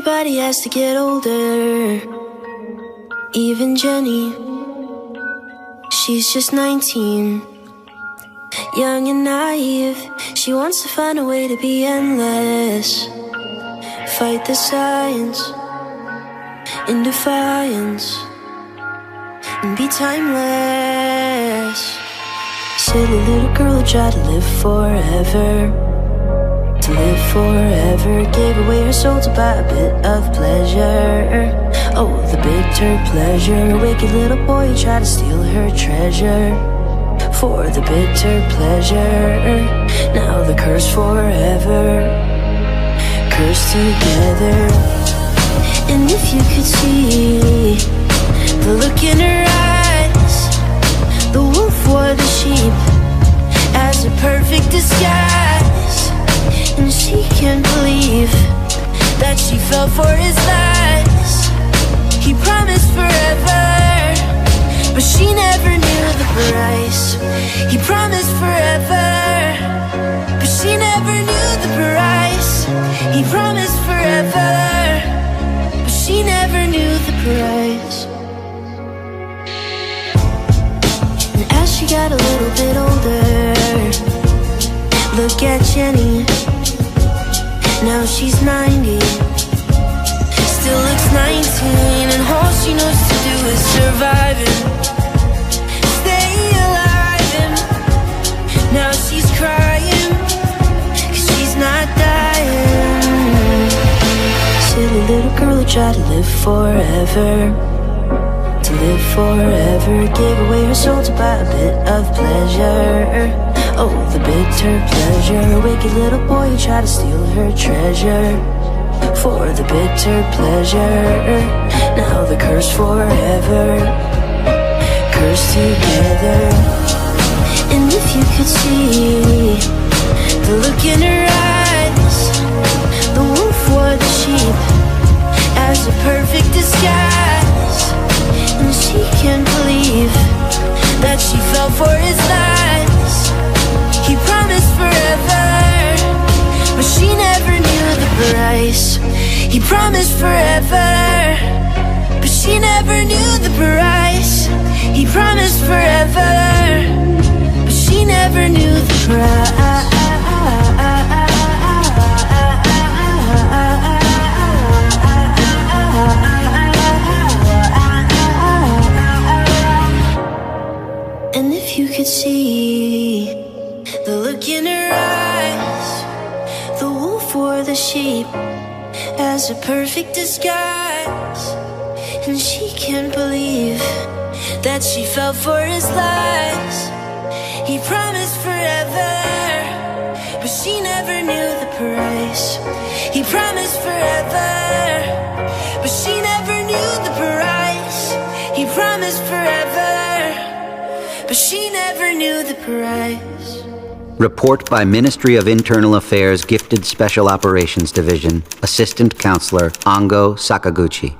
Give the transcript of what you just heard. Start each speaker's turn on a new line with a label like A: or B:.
A: Everybody has to get older. Even Jenny, she's just 19. Young and naive, she wants to find a way to be endless. Fight the science in defiance and be timeless. Silly little girl who tried to live forever. To live forever, gave away her soul to buy a bit of pleasure. Oh, the bitter pleasure. Wicked little boy who tried to steal her treasure. For the bitter pleasure. Now the curse forever. Cursed together. And if you could see the look in her eyes, the wolf wore the sheep as a perfect disguise. And she can't believe that she fell for his lies. He promised forever, but she never knew the price. He promised forever, but she never knew the price. He promised forever, but she never knew the price. And as she got a little bit older, look at Jenny. Now she's 90, still looks 19, and all she knows to do is survive and stay alive. And now she's crying, 'cause she's not dying. Silly little girl who tried to live forever. To live forever, gave away her soul to buy a bit of pleasure. Oh, the bitter pleasure. Wicked little boy who tried to steal her treasure. For the bitter pleasure. Now the curse forever. Cursed together. And if you could see the look in her eyes, the wolf wore the sheep as a perfect disguise. And she can't believe that she fell for his lies. He promised forever, but she never knew the price. He promised forever, but she never knew the price. He promised forever, but she never knew the price. And if you could see the look in her eyes, the wolf wore the sheep as a perfect disguise. And she can't believe that she fell for his lies. He promised forever, but she never knew the price. He promised forever, but she never knew the price. He promised forever, but she never knew the price.
B: Report by Ministry of Internal Affairs Gifted Special Operations Division, Assistant Counselor Ango Sakaguchi.